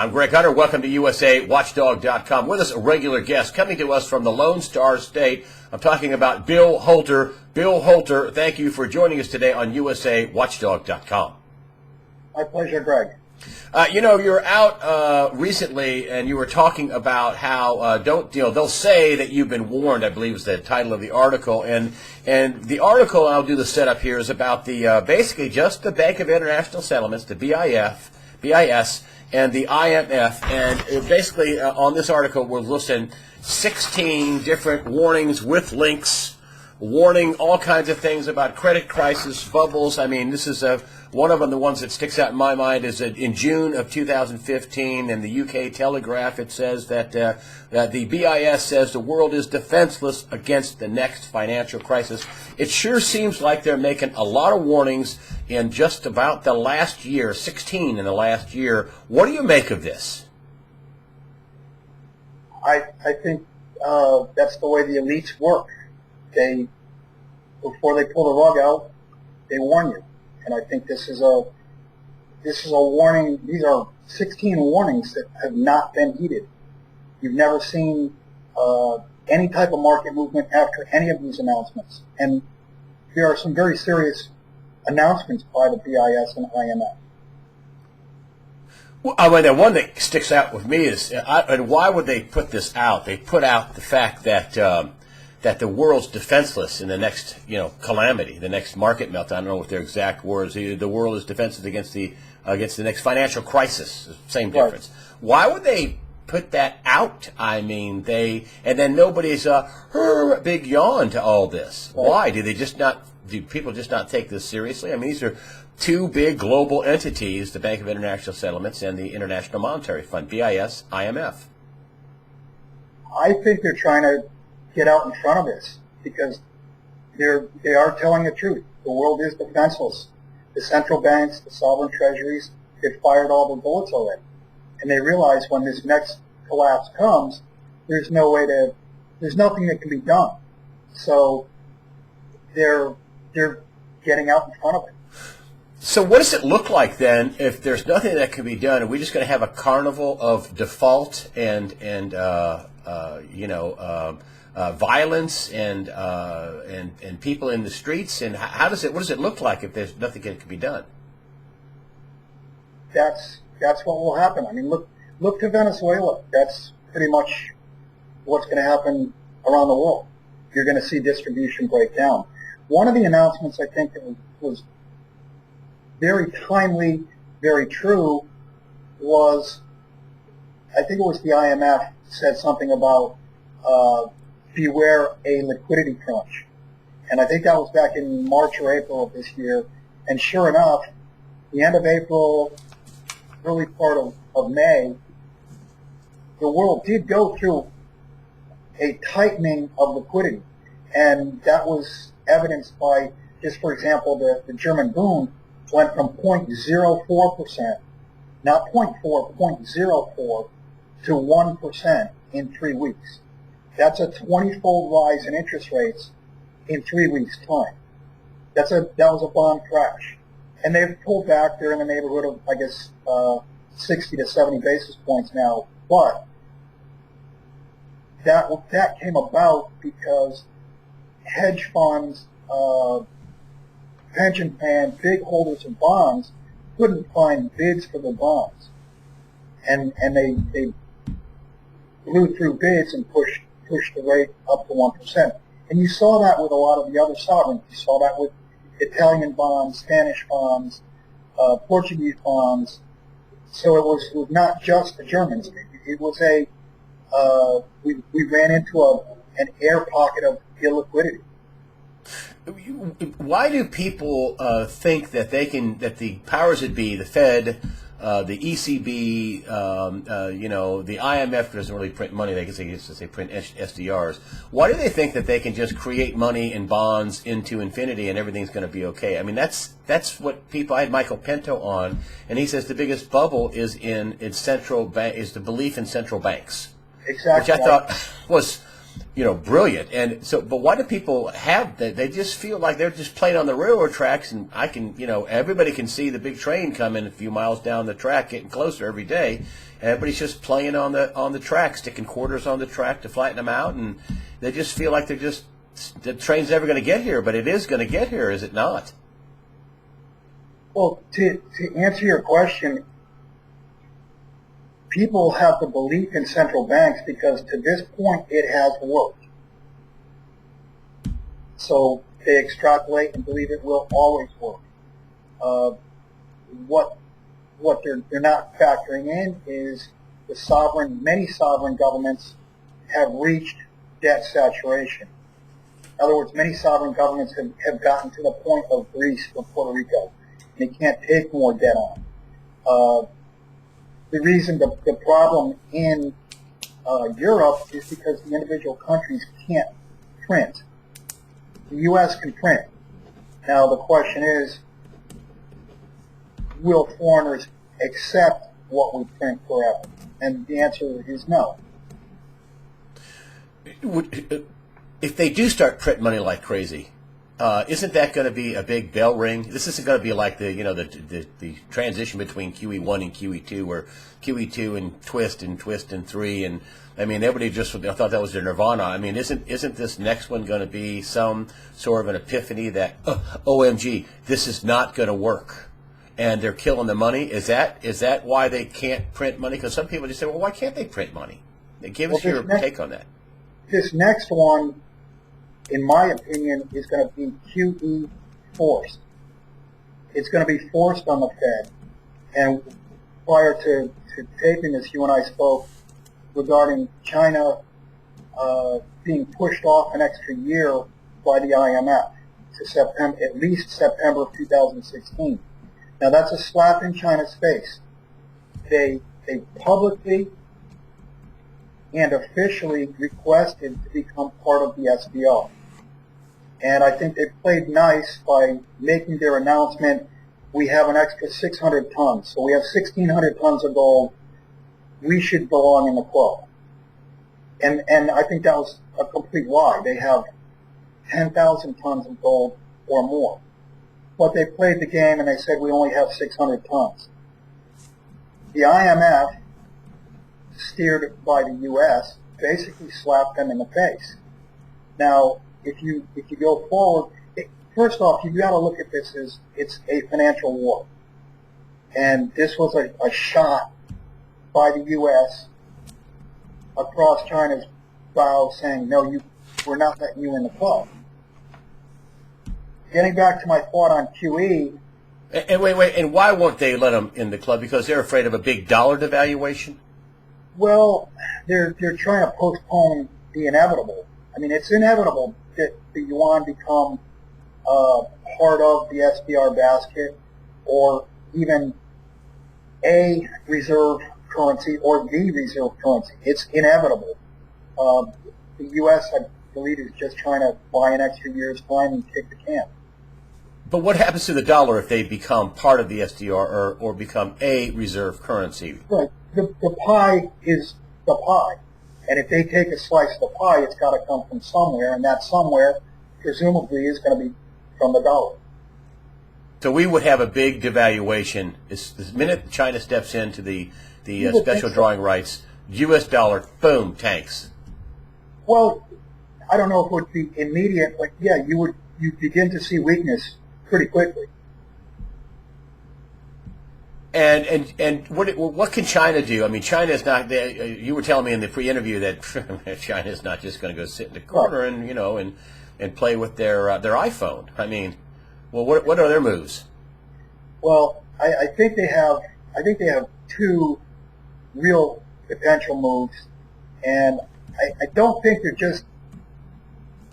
I'm Greg Hunter. Welcome to USAWatchdog.com. With us, a regular guest coming to us from the Lone Star State. I'm talking about Bill Holter. Bill Holter, thank you for joining us today on USAWatchdog.com. My pleasure, Greg. You're out recently, and you were talking about how they'll say that you've been warned. I believe is the title of the article, and the article, and I'll do the setup here, is about the basically just the Bank of International Settlements, the BIS, and the IMF, and basically on this article we're listing 16 different warnings with links, warning all kinds of things about credit crisis, bubbles. I mean, this is one of them. The ones that sticks out in my mind is that in June of 2015, in the UK Telegraph, it says that the BIS says the world is defenseless against the next financial crisis. It sure seems like they're making a lot of warnings in just about the last year, 16 in the last year. What do you make of this? I think that's the way the elites work. Before they pull the rug out, they warn you. And I think this is a warning. These are 16 warnings that have not been heeded. You've never seen any type of market movement after any of these announcements. And there are some very serious announcements by the BIS and IMF. Well, the one that sticks out with me is, and why would they put this out? They put out the fact that that the world's defenseless in the next, calamity, the next market meltdown. I don't know what their exact words. The world is defenseless against the next financial crisis. Same difference. Right. Why would they put that out? I mean, and then nobody's big yawn to all this. Right. Why do people just not take this seriously? I mean, these are two big global entities: the Bank of International Settlements and the International Monetary Fund, BIS, IMF. I think they're trying to get out in front of this because they are telling the truth. The world is defenseless. The central banks, the sovereign treasuries, they've fired all the bullets already. And they realize when this next collapse comes, there's nothing that can be done. So they're getting out in front of it. So what does it look like then if there's nothing that can be done? Are we just going to have a carnival of default and violence and people in the streets? And what does it look like if there's nothing that can be done? That's what will happen. I mean, look to Venezuela. That's pretty much what's going to happen around the world. You're going to see distribution break down. One of the announcements I think that was very timely, very true, was I think it was the IMF said something about beware a liquidity crunch. And I think that was back in March or April of this year. And sure enough, the end of April, early part of May, the world did go through a tightening of liquidity. And that was evidenced by, just for example, the German Bund went from 0.04%, not 0.4, 0.04 to 1% in 3 weeks. That's a 20-fold rise in interest rates in 3 weeks' time. That was a bond crash. And they've pulled back. They're in the neighborhood of, I guess, 60 to 70 basis points now. But that came about because hedge funds, pension plans, big holders of bonds couldn't find bids for the bonds. And they blew through bids and pushed the rate up to 1%. And you saw that with a lot of the other sovereigns. You saw that with Italian bonds, Spanish bonds, Portuguese bonds. So it was not just the Germans. It was we ran into an air pocket of illiquidity. Why do people think that that the powers that be, the Fed, the ECB, the IMF doesn't really print money. They print SDRs. Why do they think that they can just create money in bonds into infinity and everything's going to be okay? I mean, that's what people. I had Michael Pinto on, and he says the biggest bubble is is the belief in central banks, exactly, which I thought was brilliant. And so, but why do people have that? They just feel like they're just playing on the railroad tracks, and everybody can see the big train coming a few miles down the track, getting closer every day. Everybody's just playing on the track, sticking quarters on the track to flatten them out, and they just feel like the train's never going to get here, but it is going to get here, is it not? Well, to answer your question, people have the belief in central banks because to this point it has worked. So they extrapolate and believe it will always work. What they're not factoring in is many sovereign governments have reached debt saturation. In other words, many sovereign governments have gotten to the point of Greece or Puerto Rico. They can't take more debt on. The reason the problem in Europe is because the individual countries can't print. The U.S. can print. Now the question is, will foreigners accept what we print forever? And the answer is no. If they do start printing money like crazy, isn't that going to be a big bell ring? This isn't going to be like the transition between QE1 and QE2, where QE2 and twist and 3, and I mean everybody just thought that was their nirvana. I mean, isn't this next one going to be some sort of an epiphany that OMG, this is not going to work, and they're killing the money? Is that why they can't print money? Because some people just say, well, why can't they print money? Give us your take on that. This next one, in my opinion, is going to be QE forced. It's going to be forced on the Fed. And prior to taping this, you and I spoke regarding China being pushed off an extra year by the IMF to September, at least September of 2016. Now that's a slap in China's face. They publicly and officially requested to become part of the SDR. And I think they played nice by making their announcement, we have an extra 600 tons. So we have 1,600 tons of gold. We should belong in the club. And I think that was a complete lie. They have 10,000 tons of gold or more. But they played the game and they said we only have 600 tons. The IMF, steered by the U.S., basically slapped them in the face. Now, if you go forward, first off, you've got to look at this as it's a financial war. And this was a shot by the U.S. across China's bow saying, no, we're not letting you in the club. Getting back to my thought on QE. And wait, and why won't they let them in the club? Because they're afraid of a big dollar devaluation? Well, they're trying to postpone the inevitable. I mean, it's inevitable that the yuan become part of the SDR basket or even a reserve currency or the reserve currency. It's inevitable. The U.S., I believe, is just trying to buy an extra year's time and kick the can. But what happens to the dollar if they become part of the SDR or become a reserve currency? Right. The pie is the pie. And if they take a slice of the pie, it's got to come from somewhere, and that somewhere, presumably, is going to be from the dollar. So we would have a big devaluation. The minute China steps into the special drawing rights, U.S. dollar, boom, tanks. Well, I don't know if it would be immediate, but yeah, you begin to see weakness pretty quickly. And what can China do? I mean, China is not. You were telling me in the pre-interview that China is not just going to go sit in the corner and play with their iPhone. I mean, well, what are their moves? Well, I think they have two real potential moves, and I don't think they're just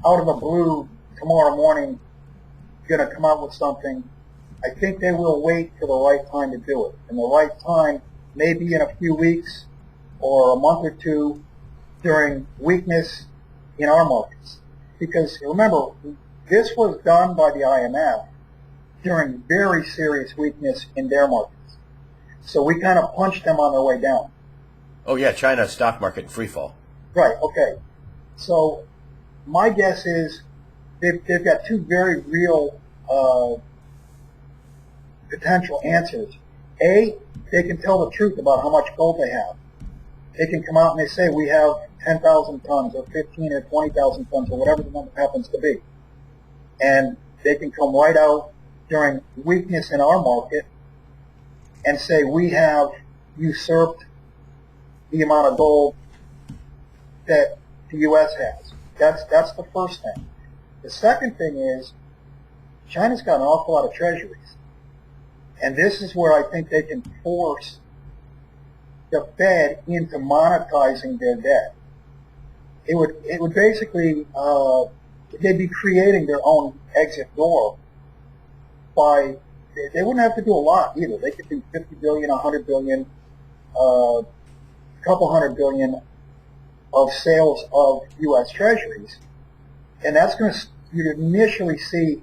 out of the blue tomorrow morning going to come out with something. I think they will wait for the right time to do it. And the right time may be in a few weeks or a month or two during weakness in our markets. Because remember, this was done by the IMF during very serious weakness in their markets. So we kind of punched them on their way down. Oh, yeah, China's stock market in free fall. Right, okay. So my guess is they've got two very real potential answers. A, they can tell the truth about how much gold they have. They can come out and they say, we have 10,000 tons or 15 or 20,000 tons or whatever the number happens to be. And they can come right out during weakness in our market and say, we have usurped the amount of gold that the U.S. has. That's the first thing. The second thing is China's got an awful lot of treasuries. And this is where I think they can force the Fed into monetizing their debt. It would basically, they'd be creating their own exit door by, they wouldn't have to do a lot either. They could do 50 billion, 100 billion, a couple hundred billion of sales of U.S. treasuries. And that's going to, you'd initially see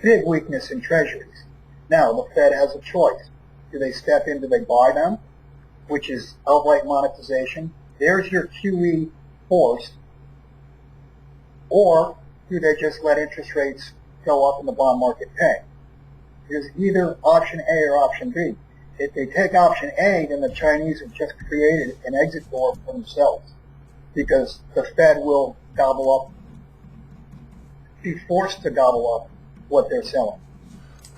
big weakness in treasuries. Now, the Fed has a choice. Do they step in, do they buy them, which is outright monetization? There's your QE forced. Or do they just let interest rates go up and the bond market pay? There's either option A or option B. If they take option A, then the Chinese have just created an exit door for themselves because the Fed will be forced to gobble up what they're selling.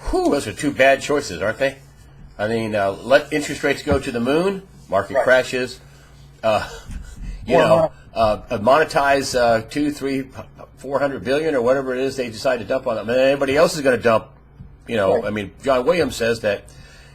Whew, those are two bad choices, aren't they? I mean, let interest rates go to the moon, market crashes, monetize 2, 3, 400 billion or whatever it is they decide to dump on them. And anybody else is going to dump, I mean, John Williams says that,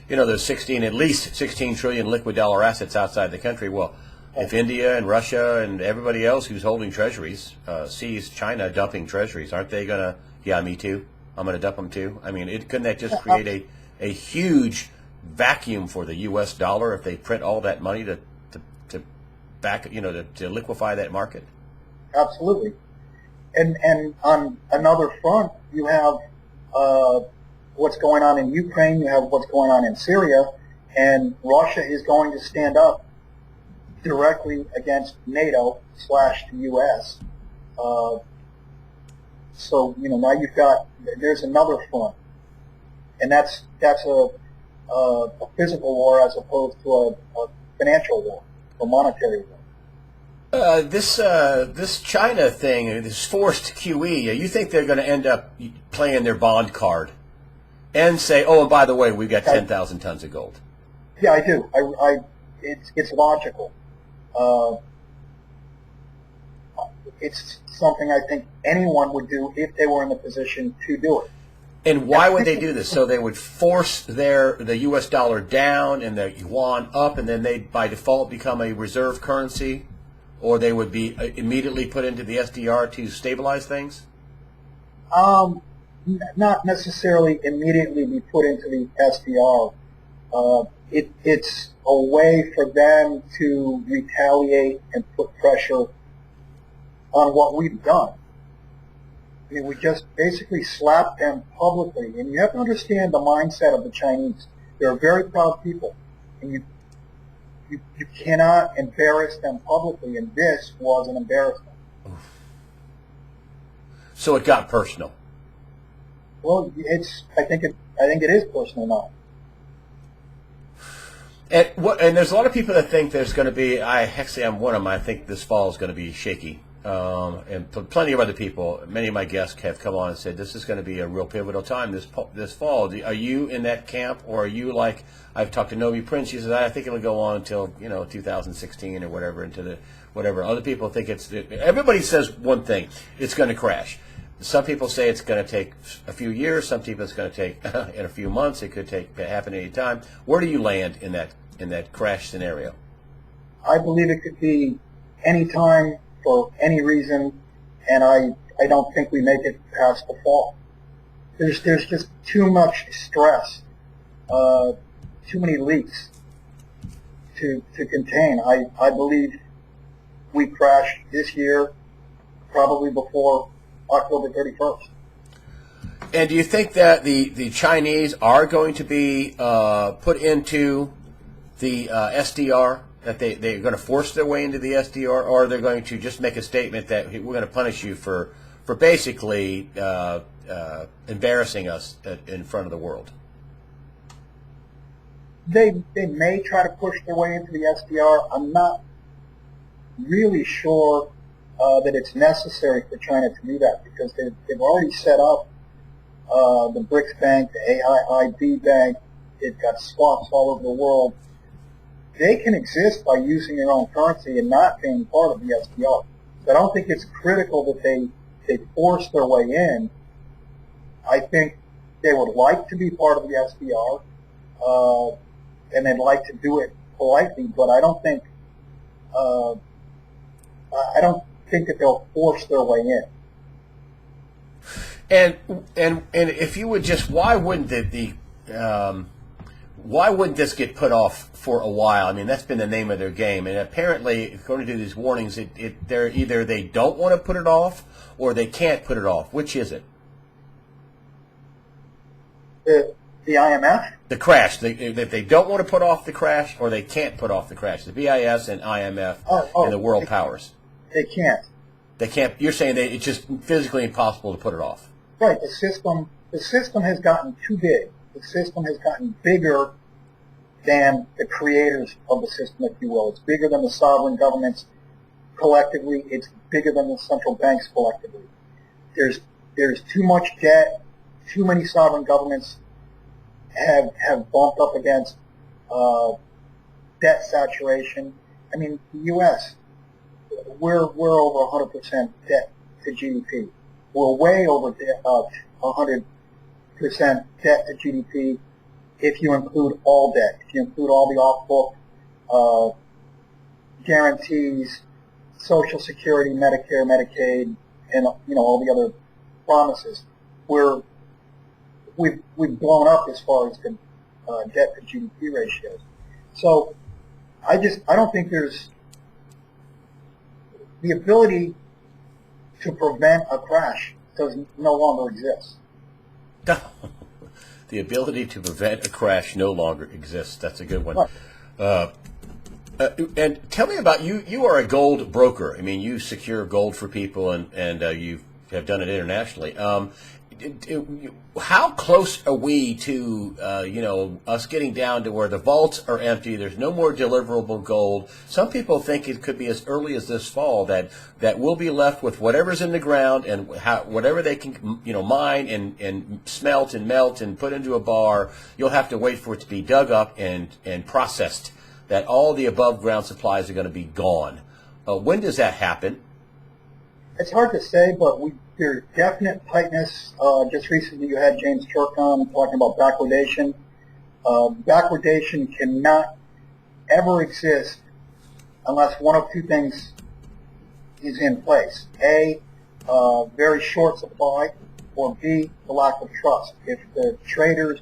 there's at least 16 trillion liquid dollar assets outside the country. Well, if India and Russia and everybody else who's holding treasuries sees China dumping treasuries, aren't they going to, yeah, me too, I'm going to dump them too? I mean, couldn't that just create a huge vacuum for the U.S. dollar if they print all that money to liquefy that market? Absolutely. And on another front, you have what's going on in Ukraine, you have what's going on in Syria, and Russia is going to stand up directly against NATO / the U.S. So, now there's another front. And that's a physical war as opposed to a financial war, a monetary war. This China thing, this forced QE, you think they're going to end up playing their bond card and say, oh, and by the way, we've got 10,000 tons of gold? Yeah, I do. It's logical. It's something I think anyone would do if they were in the position to do it. And why would they do this? So they would force the U.S. dollar down and the yuan up, and then they'd by default become a reserve currency, or they would be immediately put into the SDR to stabilize things? Not necessarily immediately be put into the SDR. It's a way for them to retaliate and put pressure on what we've done. I mean, we just basically slapped them publicly. And you have to understand the mindset of the Chinese. They're a very proud people. And you cannot embarrass them publicly. And this was an embarrassment. So it got personal. Well, I think it is personal now. And there's a lot of people that think there's going to be, I'm one of them, I think this fall is going to be shaky. And plenty of other people, many of my guests have come on and said this is going to be a real pivotal time this fall. Are you in that camp, or are you like, I've talked to Novi Prince, she says, I think it'll go on until 2016 or whatever, whatever. Other people think everybody says one thing, it's going to crash. Some people say it's going to take a few years. Some people it's going to take in a few months. It could happen any time. Where do you land in that crash scenario? I believe it could be any time for any reason, and I don't think we make it past the fall. There's just too much stress, too many leaks to contain. I believe we crash this year, probably before October 31st. And do you think that the Chinese are going to be put into the SDR That they're going to force their way into the SDR, or they're going to just make a statement that we're going to punish you for basically embarrassing us in front of the world? They may try to push their way into the SDR. I'm not really sure that it's necessary for China to do that, because they've already set up the BRICS Bank, the AIIB Bank. They've got swaps all over the world. They can exist by using their own currency and not being part of the SDR. So I don't think it's critical that they force their way in. I think they would like to be part of the SDR, and they'd like to do it politely, but I don't think that they'll force their way in. And if you would just, why wouldn't why wouldn't this get put off for a while? I mean, that's been the name of their game, and apparently, according to these warnings, they're either they don't want to put it off or they can't put it off. Which is it? The IMF? The crash. That they don't want to put off the crash, or they can't put off the crash. The BIS and IMF and the world powers. They can't. They can't. You're saying that it's just physically impossible to put it off. Right. The system has gotten too big. The system has gotten bigger than the creators of the system, if you will. It's bigger than the sovereign governments collectively. It's bigger than the central banks collectively. There's too much debt. Too many sovereign governments have bumped up against debt saturation. I mean, the U.S., we're over 100% debt to GDP. We're way over 100% debt to GDP if you include all debt, if you include all the off-book guarantees, Social Security, Medicare, Medicaid, and all the other promises. We've blown up as far as the debt to GDP ratios. So I don't think there's the ability to prevent a crash does no longer exist. The ability to prevent a crash no longer exists. That's a good one. Right. And tell me about you. You are a gold broker. I mean, you secure gold for people, and you have done it internationally. How close are we to us getting down to where the vaults are empty? There's no more deliverable gold. Some people think it could be as early as this fall that we'll be left with whatever's in the ground and whatever they can mine and smelt and melt and put into a bar. You'll have to wait for it to be dug up and processed. That all the above ground supplies are going to be gone. When does that happen? It's hard to say, but there's definite tightness. Just recently you had James Turk on talking about backwardation. Backwardation cannot ever exist unless one of two things is in place. A, very short supply, or B, the lack of trust. If the traders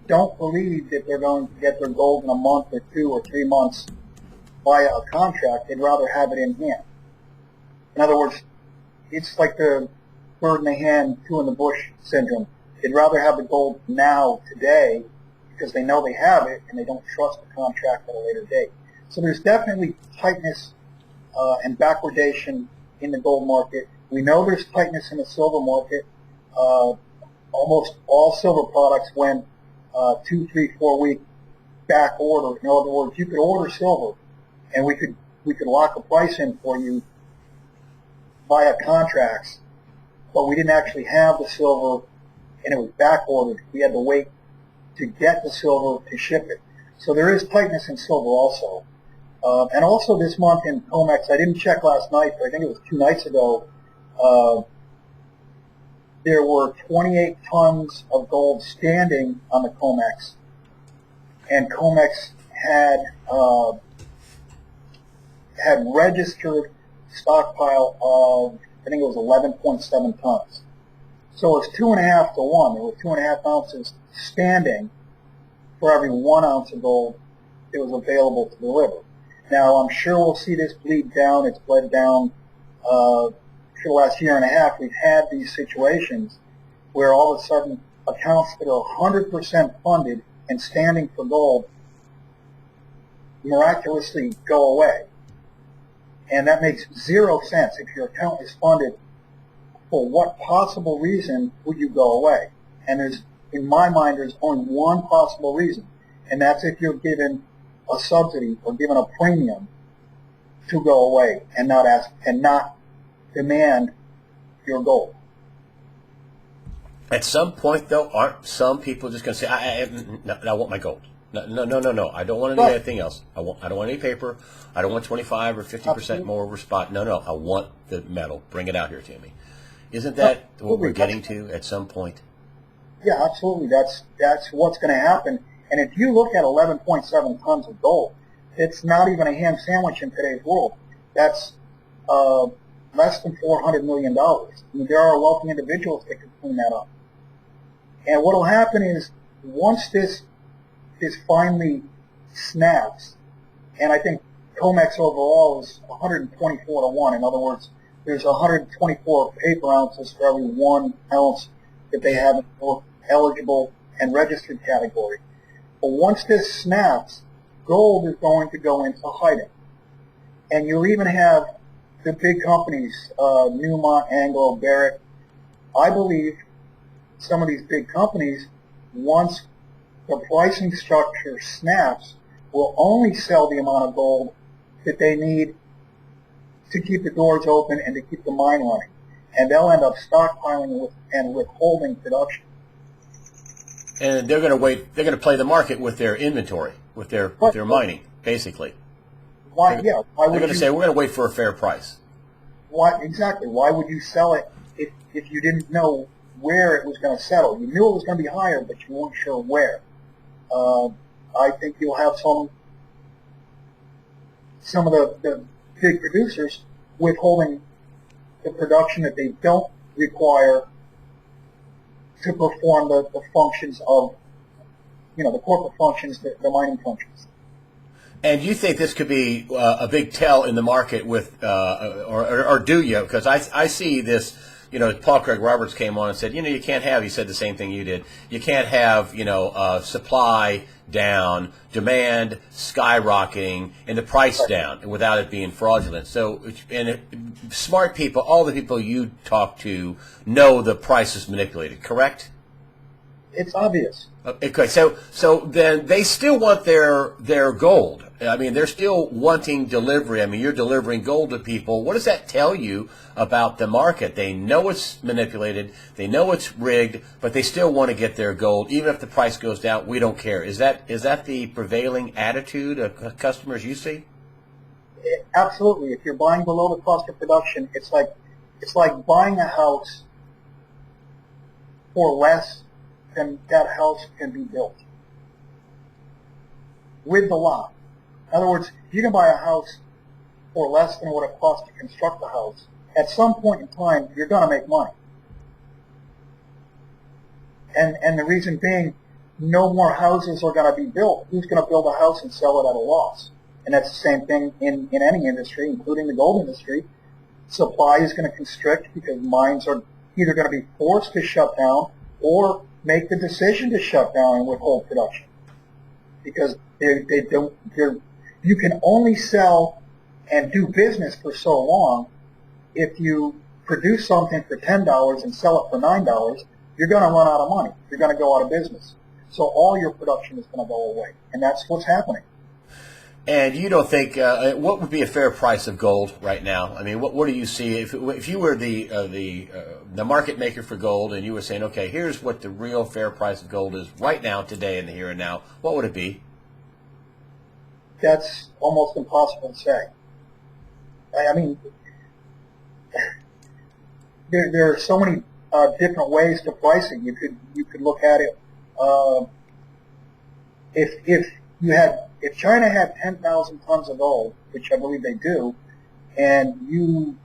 don't believe that they're going to get their gold in a month or 2 or 3 months via a contract, they'd rather have it in hand. In other words, it's like the bird in the hand, two in the bush syndrome. They'd rather have the gold now, today, because they know they have it and they don't trust the contract at a later date. So there's definitely tightness and backwardation in the gold market. We know there's tightness in the silver market. Almost all silver products went 2, 3, 4 week back order. In other words, you could order silver and we could lock a price in for you via contracts, but we didn't actually have the silver and it was back ordered. We had to wait to get the silver to ship it. So there is tightness in silver also. And also this month in COMEX, I didn't check last night, but I think it was 2 nights ago, there were 28 tons of gold standing on the COMEX, and COMEX had registered stockpile of, I think it was 11.7 tons. So it's 2.5 to 1. There were 2.5 ounces standing for every 1 ounce of gold that was available to deliver. Now, I'm sure we'll see this bleed down. It's bled down for the last year and a half. We've had these situations where all of a sudden accounts that are 100% funded and standing for gold miraculously go away. And that makes zero sense. If your account is funded, for what possible reason would you go away? And in my mind, there's only one possible reason, and that's if you're given a subsidy or given a premium to go away and not demand your gold. At some point, though, aren't some people just going to say, I want my gold? No. I don't want anything else. I don't want any paper. I don't want 25 or 50% more over spot. No. I want the metal. Bring it out here to me. Isn't that what we're getting to at some point? Yeah, absolutely. That's what's going to happen. And if you look at 11.7 tons of gold, it's not even a ham sandwich in today's world. That's less than $400 million. I mean, there are wealthy individuals that can clean that up. And what will happen is once this finally snaps, and I think COMEX overall is 124 to 1. In other words, there's 124 paper ounces for every 1 ounce that they have in both eligible and registered category. But once this snaps, gold is going to go into hiding. And you'll even have the big companies, Newmont, Anglo, Barrick. I believe some of these big companies, once the pricing structure snaps, will only sell the amount of gold that they need to keep the doors open and to keep the mine running. And they'll end up stockpiling and withholding production. And they're going to wait. They're going to play the market with their inventory, with their mining, basically. Why? Yeah. Why they're would going to say we're going to wait for a fair price. Why exactly? Why would you sell it if you didn't know where it was going to settle? You knew it was going to be higher, but you weren't sure where. I think you'll have some of the big producers withholding the production that they don't require to perform the functions of, the corporate functions, the mining functions. And you think this could be a big tell in the market with, or do you? Because I see this, Paul Craig Roberts came on and said, you can't have, he said the same thing you did, you can't have, supply down, demand skyrocketing, and the price down without it being fraudulent. So, smart people, all the people you talk to know the price is manipulated, correct? It's obvious. Okay, so then they still want their gold. I mean, they're still wanting delivery. I mean, you're delivering gold to people. What does that tell you about the market? They know it's manipulated. They know it's rigged, but they still want to get their gold. Even if the price goes down, we don't care. Is that the prevailing attitude of customers you see? Absolutely. If you're buying below the cost of production, it's like buying a house for less than that house can be built with the lot. In other words, you can buy a house for less than what it costs to construct the house. At some point in time, you're going to make money. And the reason being, no more houses are going to be built. Who's going to build a house and sell it at a loss? And that's the same thing in any industry, including the gold industry. Supply is going to constrict because mines are either going to be forced to shut down or make the decision to shut down and withhold production, because you can only sell and do business for so long. If you produce something for $10 and sell it for $9, you're going to run out of money. You're going to go out of business. So all your production is going to go away, and that's what's happening. And you don't think what would be a fair price of gold right now? I mean, what do you see if you were the market maker for gold and you were saying, okay, here's what the real fair price of gold is right now, today, in the here and now? What would it be? That's almost impossible to say. I mean, there are so many different ways to price it. You could look at it. If China had 10,000 tons of gold, which I believe they do, and you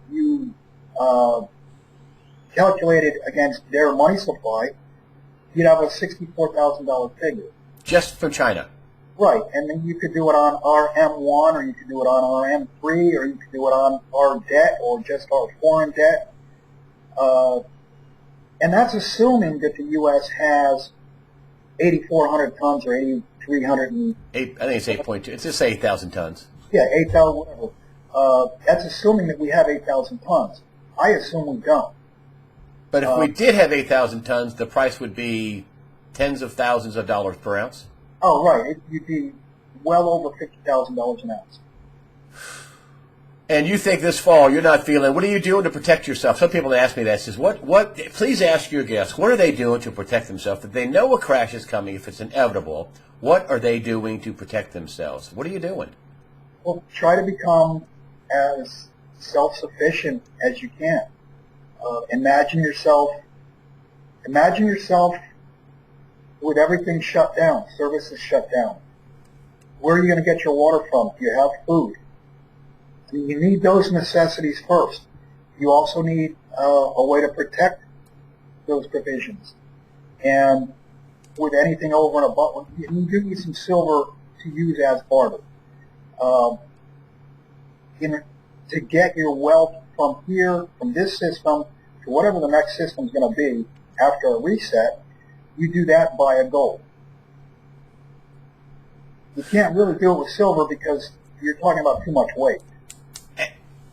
calculated against their money supply, you'd have a $64,000 figure. Just for China? Right, and then you could do it on our M1, or you could do it on our M3, or you could do it on our debt, or just our foreign debt. And that's assuming that the U.S. has 8,400 tons or 8,300 and I think it's 8.2. It's just 8,000 tons. yeah, 8,000 whatever. That's assuming that we have 8,000 tons. I assume we don't. But if we did have 8,000 tons, the price would be tens of thousands of dollars per ounce. Oh, right. You'd be well over $50,000 an ounce. And you think this fall you're not feeling? What are you doing to protect yourself? Some people ask me that. Says what? Please ask your guests. What are they doing to protect themselves? If they know a crash is coming, if it's inevitable, what are they doing to protect themselves? What are you doing? Well, try to become as self-sufficient as you can. Imagine yourself with everything shut down, services shut down. Where are you going to get your water from? Do you have food? I mean, you need those necessities first. You also need a way to protect those provisions. And with anything over and above, you do need some silver to use as barter. To get your wealth from here, from this system, to whatever the next system is going to be after a reset, you do that via gold. You can't really do it with silver because you're talking about too much weight.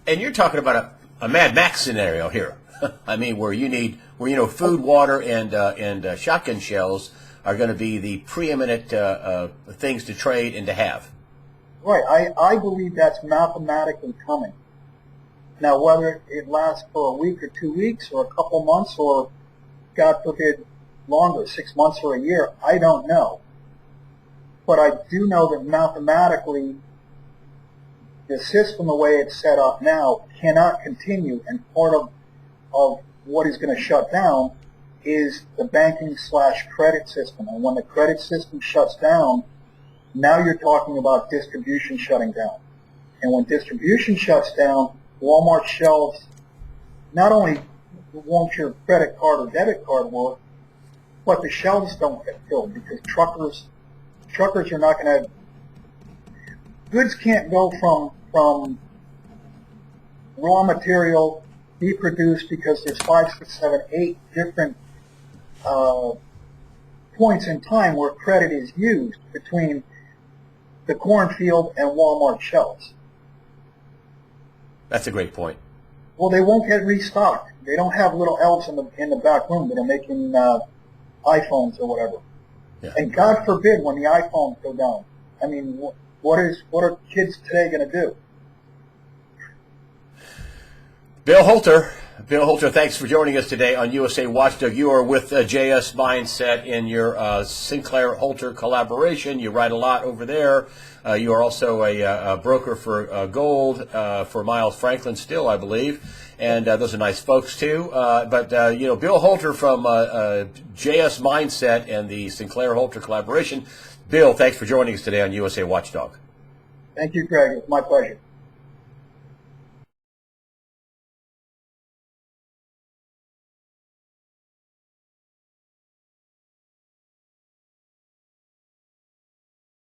And you're talking about a Mad Max scenario here. I mean, where food, water, and shotgun shells are going to be the preeminent things to trade and to have. Right. I believe that's mathematically coming. Now, whether it lasts for a week or 2 weeks or a couple months or, God forbid, longer, 6 months or a year, I don't know. But I do know that mathematically, the system, the way it's set up now, cannot continue, and part of what is going to shut down is the banking/credit system. And when the credit system shuts down, now you're talking about distribution shutting down. And when distribution shuts down, Walmart shelves, not only won't your credit card or debit card work, but the shelves don't get filled because truckers are not going to, goods can't go from raw material be produced because there's 5, 6, 7, 8 different points in time where credit is used between the cornfield and Walmart shelves. That's a great point. Well, they won't get restocked. They don't have little elves in the back room that are making iPhones or whatever. Yeah. And God forbid when the iPhones go down. I mean, what are kids today going to do? Bill Holter, thanks for joining us today on USA Watchdog. You are with JS Mindset in your Sinclair Holter collaboration. You write a lot over there. You are also a broker for gold for Miles Franklin still, I believe. And those are nice folks, too. But Bill Holter from JS Mindset and the Sinclair Holter collaboration. Bill, thanks for joining us today on USA Watchdog. Thank you, Greg. It's my pleasure.